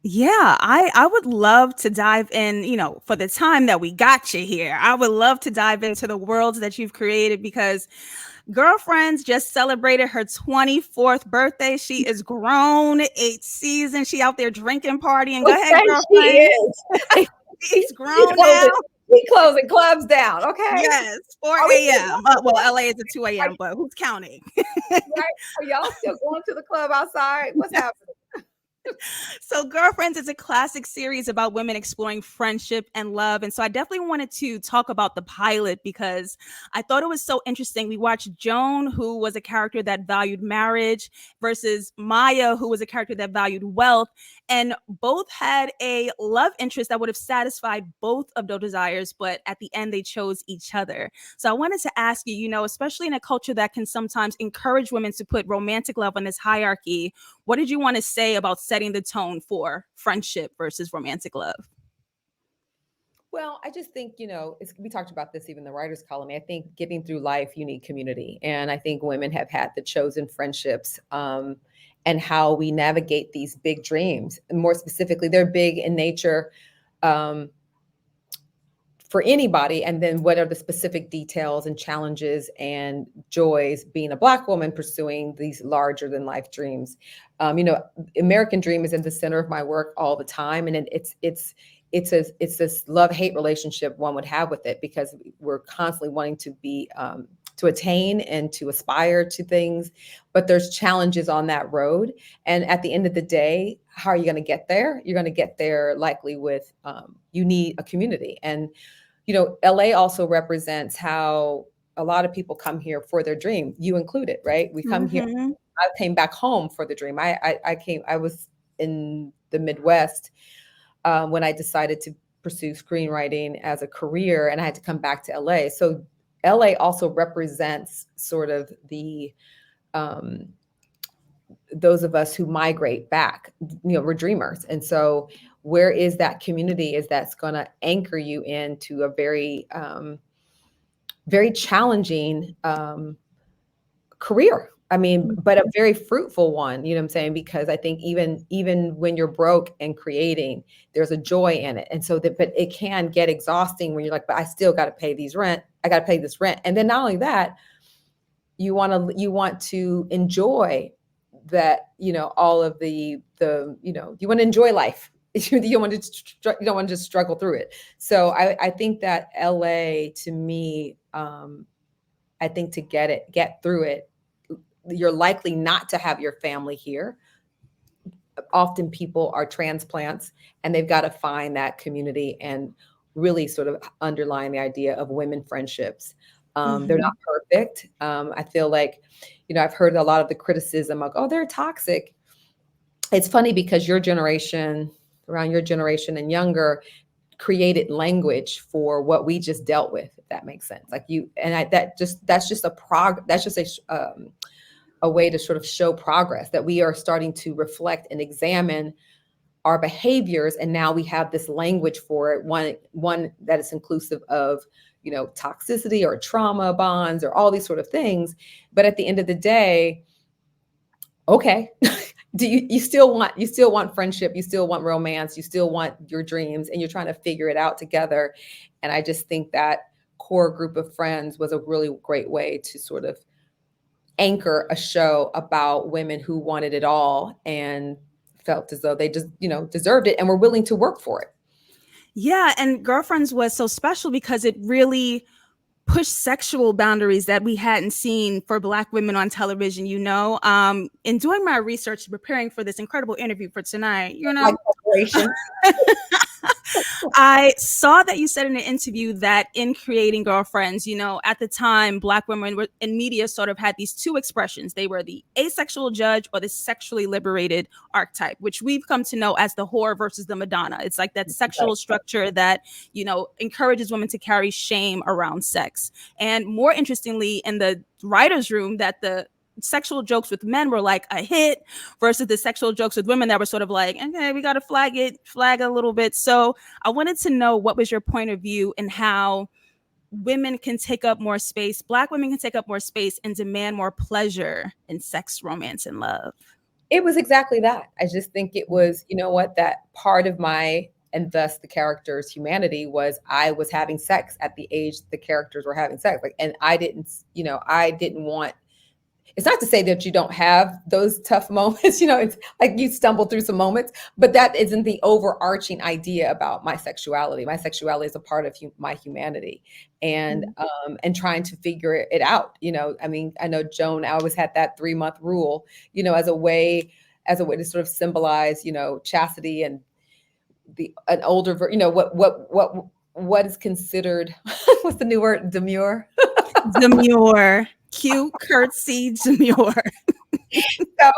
Yeah, I would love to dive in, for the time that we got you here. I would love to dive into the worlds that you've created because Girlfriends just celebrated her 24th birthday. She is grown, 8 seasons. She out there drinking, partying. Go ahead, Okay, she girlfriend. is. She's She grown now. closing, she closing clubs down. Okay. Yes, 4 Are we a.m. Well, LA is at 2 a.m., but who's counting? right? Are y'all still going to the club outside? What's happening? So, Girlfriends is a classic series about women exploring friendship and love. And so, I definitely wanted to talk about the pilot because I thought it was so interesting. We watched Joan, who was a character that valued marriage, versus Maya, who was a character that valued wealth. And both had a love interest that would have satisfied both of those desires. But at the end, they chose each other. So, I wanted to ask you, especially in a culture that can sometimes encourage women to put romantic love on this hierarchy, what did you want to say about setting the tone for friendship versus romantic love? Well, I just think, we talked about this even in the writer's column. I think getting through life, you need community. And I think women have had the chosen friendships, and how we navigate these big dreams. And more specifically, they're big in nature, um, for anybody. And then what are the specific details and challenges and joys being a Black woman pursuing these larger than life dreams? American Dream is in the center of my work all the time, and it's this love-hate relationship one would have with it, because we're constantly wanting to be, to attain and to aspire to things, but there's challenges on that road. And at the end of the day, how are you going to get there? You're going to get there likely with, you need a community. And LA also represents how a lot of people come here for their dream, you included, right? We come here. Mm-hmm. I came back home for the dream. I was in the Midwest, when I decided to pursue screenwriting as a career, and I had to come back to LA. So LA also represents sort of the, um, those of us who migrate back. We're dreamers. And so where is that community is that's going to anchor you into a very, very challenging, career. I mean, but a very fruitful one, you know what I'm saying? Because I think even when you're broke and creating, there's a joy in it. And so that, but it can get exhausting when you're like, but I still got to pay these rent. I got to pay this rent. And then not only that, you want to enjoy that, all of the, you want to enjoy life. You don't want you don't want to just struggle through it. So I think that LA to me, I think to get through it, you're likely not to have your family here. Often people are transplants, and they've got to find that community and really sort of underline the idea of women friendships. They're Mm-hmm. not perfect. I feel like, I've heard a lot of the criticism like, oh, they're toxic. It's funny because around your generation and younger, created language for what we just dealt with, if that makes sense. Like you and I, that's just that's just a way to sort of show progress, that we are starting to reflect and examine our behaviors, and now we have this language for it, one that is inclusive of, toxicity or trauma bonds or all these sort of things. But at the end of the day, okay, do you still want friendship, you still want romance, you still want your dreams, and you're trying to figure it out together. And I just think that core group of friends was a really great way to sort of anchor a show about women who wanted it all and felt as though they just, deserved it and were willing to work for it. Yeah, and Girlfriends was so special because it really push sexual boundaries that we hadn't seen for Black women on television. In doing my research, preparing for this incredible interview for tonight, Like corporation. I saw that you said in an interview that in creating Girlfriends, at the time, Black women in media sort of had these two expressions. They were the asexual judge or the sexually liberated archetype, which we've come to know as the whore versus the Madonna. It's like that sexual structure that, encourages women to carry shame around sex. And more interestingly, in the writer's room, that the sexual jokes with men were like a hit versus the sexual jokes with women that were sort of like, okay, we got to flag a little bit. So I wanted to know what was your point of view and how women can take up more space, Black women can take up more space and demand more pleasure in sex, romance, and love. It was exactly that. I just think it was, you know what, that part of my, and thus the character's humanity was I was having sex at the age the characters were having sex. Like, and I didn't, you know, I didn't want, it's not to say that you don't have those tough moments, you know, it's like you stumble through some moments, but that isn't the overarching idea about my sexuality. My sexuality is a part of my humanity, Mm. and trying to figure it out. You know, I mean, I know Joan always had that 3-month rule, you know, as a way to sort of symbolize, you know, chastity and the an older, you know, what is considered what's the new word, demure. Demure. Cute, curtsy, demure. So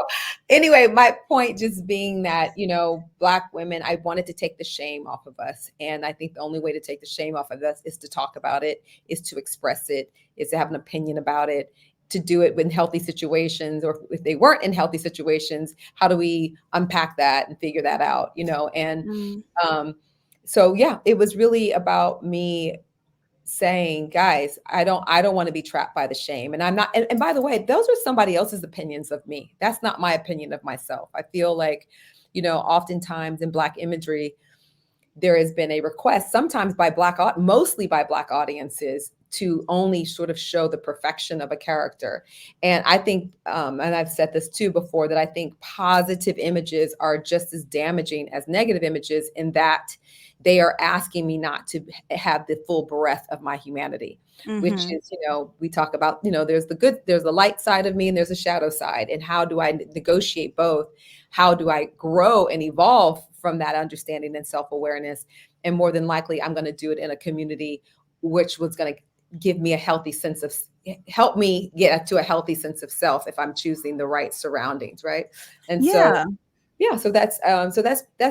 anyway, my point just being that, you know, Black women, I wanted to take the shame off of us. And I think the only way to take the shame off of us is to talk about it, is to express it, is to have an opinion about it, to do it in healthy situations, or if they weren't in healthy situations, how do we unpack that and figure that out, you know? And Mm. um, so yeah, it was really about me saying, guys, I don't want to be trapped by the shame. And I'm not, and by the way, those are somebody else's opinions of me. That's not my opinion of myself. I feel like, you know, oftentimes in Black imagery, there has been a request, sometimes by mostly by Black audiences, to only sort of show the perfection of a character. And I think, and I've said this too before, that I think positive images are just as damaging as negative images, in that they are asking me not to have the full breadth of my humanity, which Mm-hmm. is, you know, we talk about, you know, there's the light side of me and there's a shadow side. And how do I negotiate both? How do I grow and evolve from that understanding and self-awareness? And more than likely, I'm going to do it in a community which was going to give me a healthy sense of, help me get to a healthy sense of self if I'm choosing the right surroundings, right? And so Yeah. yeah, so that's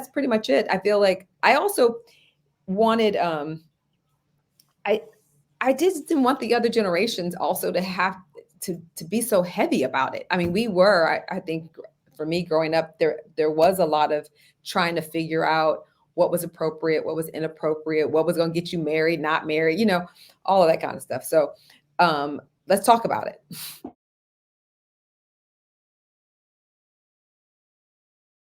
pretty much it. I feel like I also wanted, I I just didn't want the other generations also to have to be so heavy about it. I mean, we were, I think for me growing up, there was a lot of trying to figure out what was appropriate, what was inappropriate, what was going to get you married, not married, you know, all of that kind of stuff. So let's talk about it.